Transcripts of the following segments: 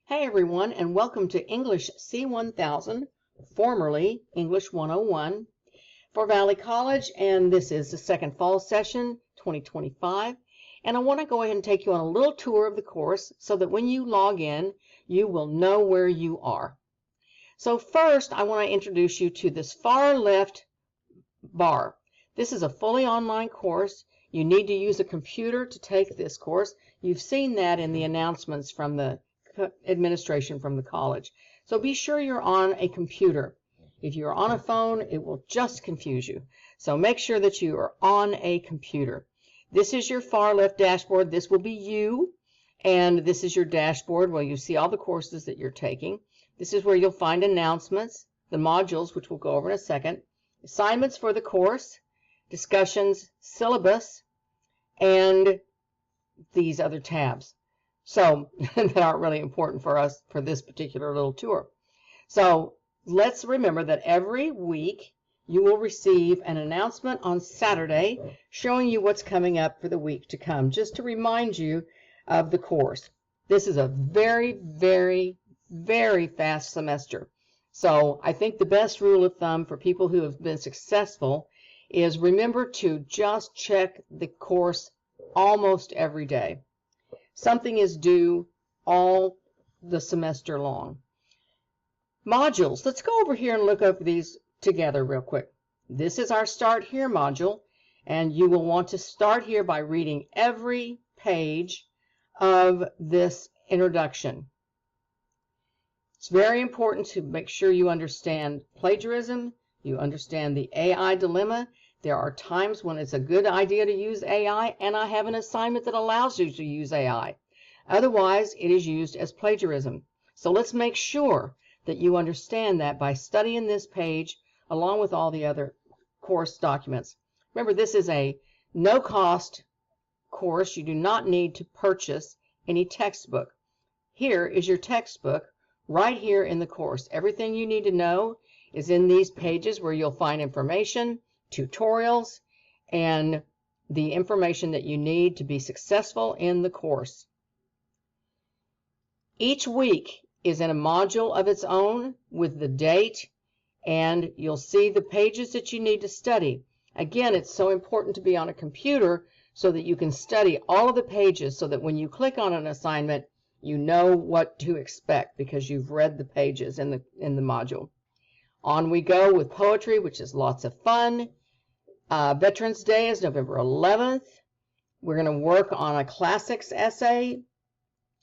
Hey everyone, and welcome to English C1000, formerly English 101, for Valley College, and this is the second fall session, 2025. And I want to go ahead and take you on a little tour of the course so that when you log in, you will know where you are. So first, I want to introduce you to this far left bar. This is a fully online course. You need to use a computer to take this course. You've seen that in the announcements from the administration from the college. So be sure you're on a computer. If you're on a phone, it will just confuse you. So make sure that you are on a computer. This is your far left dashboard. This will be you. And this is your dashboard where you see all the courses that you're taking. This is where you'll find announcements, the modules, which we'll go over in a second, assignments for the course, discussions, syllabus, and these other tabs. So that aren't really important for us for this particular little tour. So let's remember that every week you will receive an announcement on Saturday showing you what's coming up for the week to come, just to remind you of the course. This is a very, very, very fast semester. So I think the best rule of thumb for people who have been successful is remember to just check the course almost every day. Something is due all the semester long. Modules. Let's go over here and look over these together real quick. This is our Start Here module, and you will want to start here by reading every page of this introduction. It's very important to make sure you understand plagiarism, you understand the AI dilemma. There are times when it's a good idea to use AI, and I have an assignment that allows you to use AI. Otherwise, it is used as plagiarism. So let's make sure that you understand that by studying this page along with all the other course documents. Remember, this is a no-cost course. You do not need to purchase any textbook. Here is your textbook right here in the course. Everything you need to know is in these pages where you'll find information, tutorials, and the information that you need to be successful in the course. Each week is in a module of its own with the date, and you'll see the pages that you need to study. Again, it's so important to be on a computer so that you can study all of the pages so that when you click on an assignment, you know what to expect because you've read the pages in the module. On we go with poetry, which is lots of fun. Veterans Day is November 11th. We're going to work on a classics essay.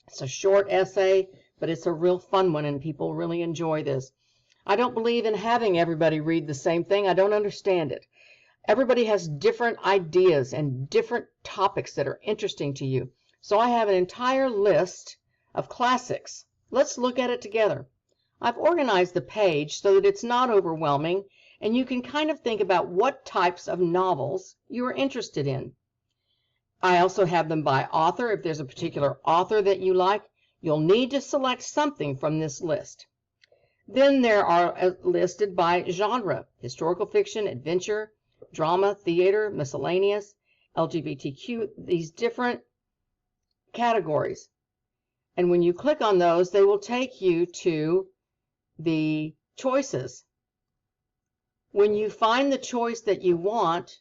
It's a short essay, but it's a real fun one, and people really enjoy this. I don't believe in having everybody read the same thing. I don't understand it. Everybody has different ideas and different topics that are interesting to you. So I have an entire list of classics. Let's look at it together. I've organized the page so that it's not overwhelming, and you can kind of think about what types of novels you are interested in. I also have them by author. If there's a particular author that you like, you'll need to select something from this list. Then there are listed by genre: historical fiction, adventure, drama, theater, miscellaneous, LGBTQ, these different categories. And when you click on those, they will take you to the choices. When you find the choice that you want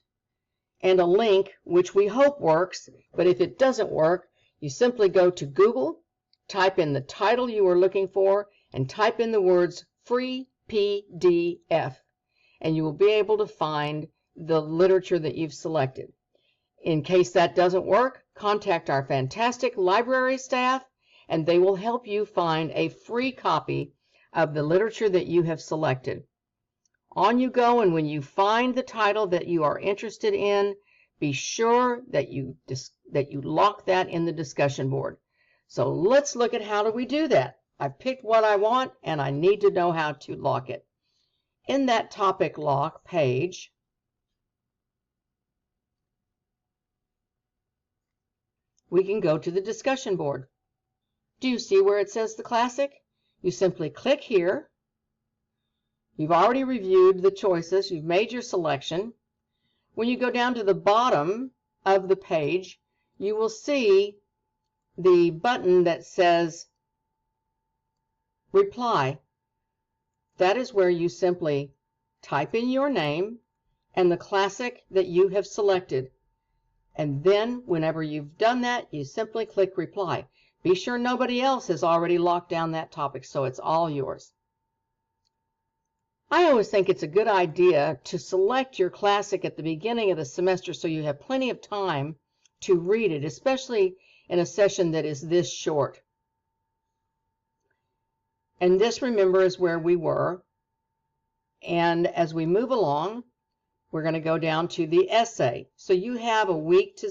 and a link, which we hope works, but if it doesn't work, you simply go to Google, type in the title you are looking for, and type in the words free PDF, and you will be able to find the literature that you've selected. In case that doesn't work, contact our fantastic library staff, and they will help you find a free copy of the literature that you have selected. On you go, and when you find the title that you are interested in, be sure that you lock that in the discussion board. So let's look at how do we do that. I've picked what I want, and I need to know how to lock it. In that topic lock page, we can go to the discussion board. Do you see where it says the classic? You simply click here. You've already reviewed the choices. You've made your selection. When you go down to the bottom of the page, you will see the button that says reply. That is where you simply type in your name and the classic that you have selected. And then whenever you've done that, you simply click reply. Be sure nobody else has already locked down that topic, so it's all yours. I always think it's a good idea to select your classic at the beginning of the semester so you have plenty of time to read it, especially in a session that is this short. And this, remember, is where we were. And as we move along, we're going to go down to the essay. So you have a week to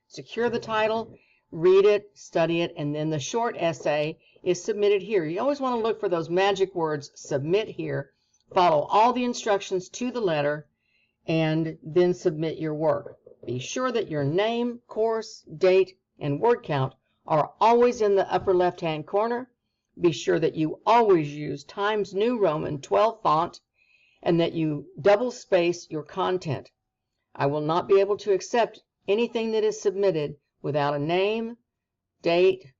secure the title, read it, study it, and then the short essay is submitted here. You always want to look for those magic words, submit here, follow all the instructions to the letter, and then submit your work. Be sure that your name, course, date, and word count are always in the upper left-hand corner. Be sure that you always use Times New Roman 12 font and that you double space your content. I will not be able to accept anything that is submitted without a name, date,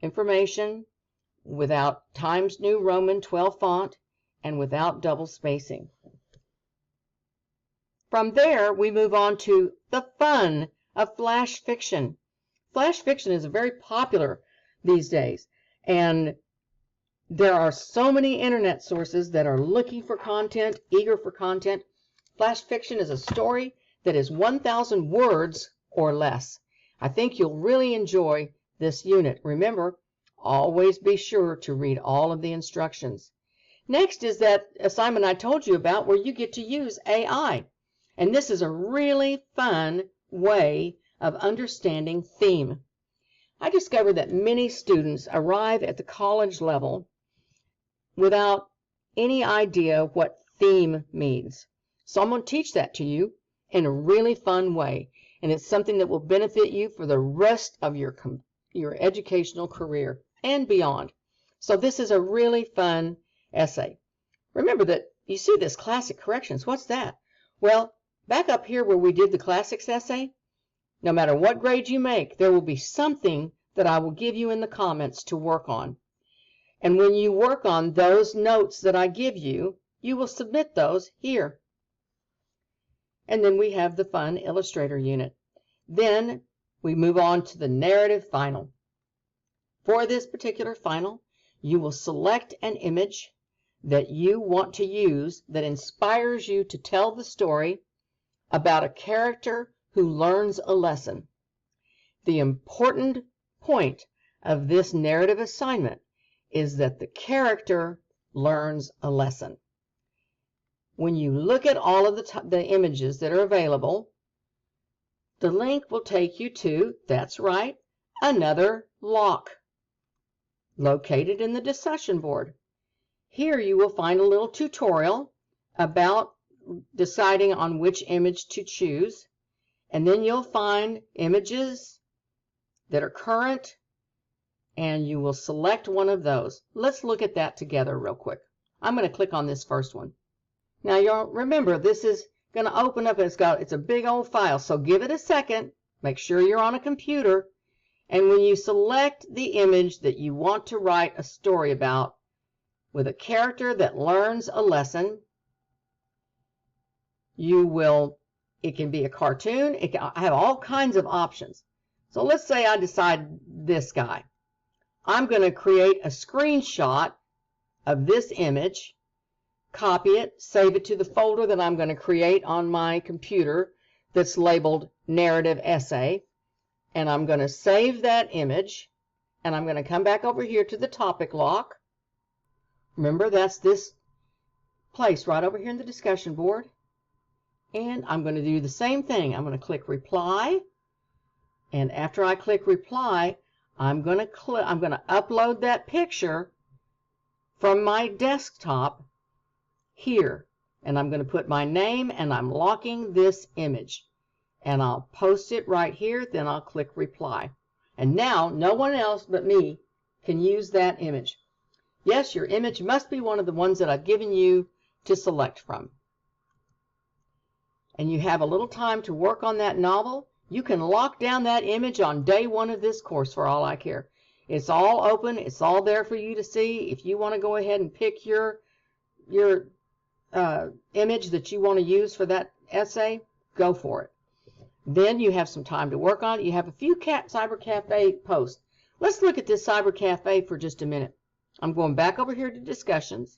information, without Times New Roman 12 font, and without double spacing. From there, we move on to the fun of flash fiction. Flash fiction is very popular these days, and there are so many internet sources that are looking for content, eager for content. Flash fiction is a story that is 1,000 words or less. I think you'll really enjoy this unit. Remember, always be sure to read all of the instructions. Next is that assignment I told you about where you get to use AI. And this is a really fun way of understanding theme. I discovered that many students arrive at the college level without any idea what theme means. So I'm going to teach that to you in a really fun way. And it's something that will benefit you for the rest of your educational career and beyond. So this is a really fun essay. Remember that you see this classic corrections. What's that? Well, back up here where we did the classics essay, no matter what grade you make, there will be something that I will give you in the comments to work on. And when you work on those notes that I give you, you will submit those here. And then we have the fun illustrator unit. Then we move on to the narrative final. For this particular final, you will select an image that you want to use that inspires you to tell the story about a character who learns a lesson. The important point of this narrative assignment is that the character learns a lesson. When you look at all of the images that are available, the link will take you to, that's right, another lock located in the discussion board. Here you will find a little tutorial about deciding on which image to choose, and then you'll find images that are current, and you will select one of those. Let's look at that together real quick. I'm going to click on this first one. Now you'll remember this is going to open up, it's a big old file, so give it a second. Make sure you're on a computer, and when you select the image that you want to write a story about with a character that learns a lesson, it can be a cartoon, I have all kinds of options. So let's say I decide this guy. I'm going to create a screenshot of this image, copy it, save it to the folder that I'm going to create on my computer that's labeled Narrative Essay, and I'm going to save that image, and I'm going to come back over here to the topic lock. Remember, that's this place right over here in the discussion board. And I'm going to do the same thing. I'm going to click Reply, and after I click Reply, I'm going to upload that picture from my desktop here, and I'm going to put my name, and I'm locking this image, and I'll post it right here. Then I'll click Reply, and now no one else but me can use that image. Yes, your image must be one of the ones that I've given you to select from. And you have a little time to work on that novel. You can lock down that image on day one of this course for all I care. It's all open. It's all there for you to see. If you want to go ahead and pick your image that you want to use for that essay, go for it. Then you have some time to work on it. You have a few Cyber Cafe posts. Let's look at this Cyber Cafe for just a minute. I'm going back over here to discussions.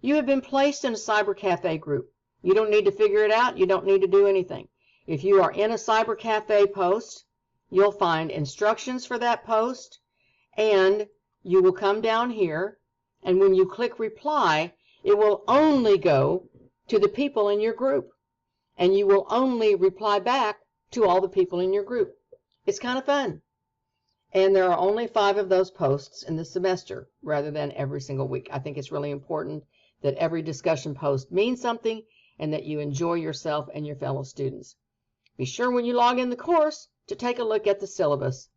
You have been placed in a Cyber Cafe group. You don't need to figure it out. You don't need to do anything. If you are in a Cyber Cafe post, you'll find instructions for that post, and you will come down here, and when you click reply, it will only go to the people in your group, and you will only reply back to all the people in your group. It's kind of fun. And there are only 5 of those posts in the semester rather than every single week. I think it's really important that every discussion post means something and that you enjoy yourself and your fellow students. Be sure when you log in the course to take a look at the syllabus,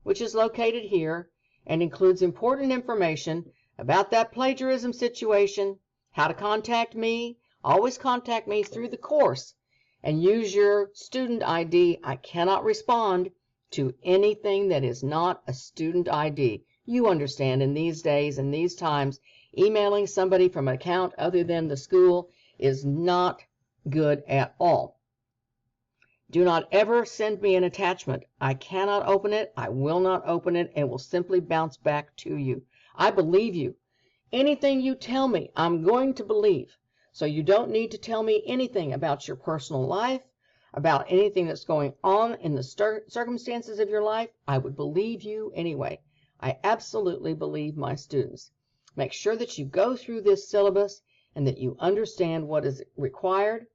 which is located here and includes important information about that plagiarism situation, how to contact me. Always contact me through the course and use your student ID. I cannot respond to anything that is not a student ID. You understand, in these days and these times, emailing somebody from an account other than the school is not good at all. Do not ever send me an attachment. I cannot open it. I will not open it, and will simply bounce back to you. I believe you. Anything you tell me, I'm going to believe. So you don't need to tell me anything about your personal life, about anything that's going on in the circumstances of your life. I would believe you anyway. I absolutely believe my students. Make sure that you go through this syllabus and that you understand what is required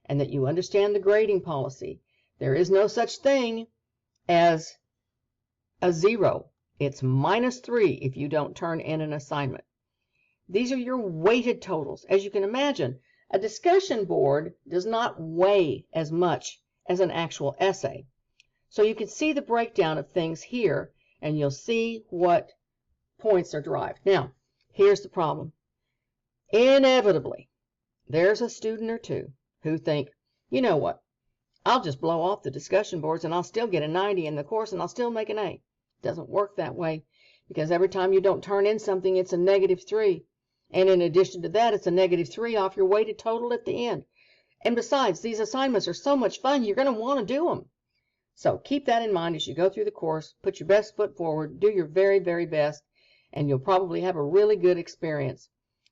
and that you understand the grading policy. There is no such thing as a 0. It's -3 if you don't turn in an assignment. These are your weighted totals. As you can imagine, a discussion board does not weigh as much as an actual essay. So you can see the breakdown of things here, and you'll see what points are derived. Now, here's the problem. Inevitably, there's a student or two who think, you know what, I'll just blow off the discussion boards and I'll still get a 90 in the course and I'll still make an A. It doesn't work that way, because every time you don't turn in something, it's a -3. And in addition to that, it's a -3 off your weighted total at the end. And besides, these assignments are so much fun, you're going to want to do them. So keep that in mind as you go through the course. Put your best foot forward. Do your very, very best, and you'll probably have a really good experience.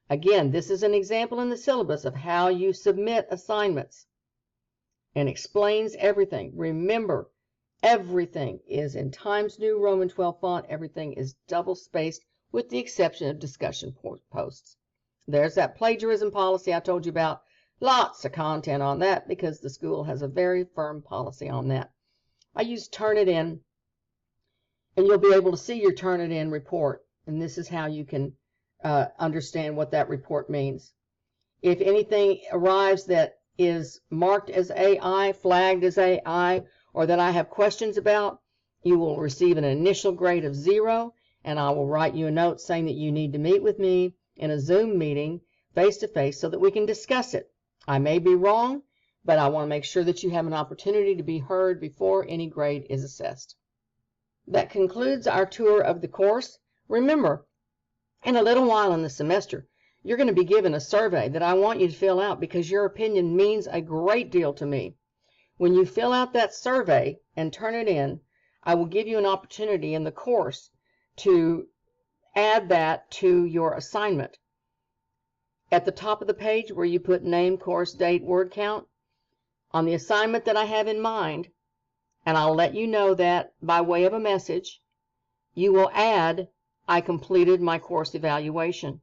Again, this is an example in the syllabus of how you submit assignments and explains everything. Remember, everything is in Times New Roman 12 font. Everything is double-spaced, with the exception of discussion posts. There's that plagiarism policy I told you about. Lots of content on that because the school has a very firm policy on that. I use Turnitin, and you'll be able to see your Turnitin report, and this is how you can understand what that report means. If anything arrives that is marked as AI, flagged as AI, or that I have questions about, you will receive an initial grade of 0, and I will write you a note saying that you need to meet with me in a Zoom meeting face-to-face so that we can discuss it. I may be wrong, but I want to make sure that you have an opportunity to be heard before any grade is assessed. That concludes our tour of the course. Remember, in a little while in the semester, you're going to be given a survey that I want you to fill out because your opinion means a great deal to me. When you fill out that survey and turn it in, I will give you an opportunity in the course to add that to your assignment. At the top of the page where you put name, course, date, word count, on the assignment that I have in mind, and I'll let you know that by way of a message, you will add, I completed my course evaluation,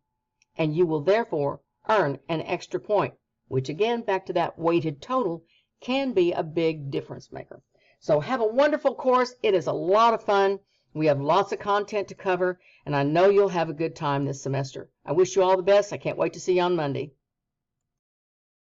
and you will therefore earn an extra point, which again, back to that weighted total, can be a big difference maker. So have a wonderful course. It is a lot of fun. We have lots of content to cover, and I know you'll have a good time this semester. I wish you all the best. I can't wait to see you on Monday.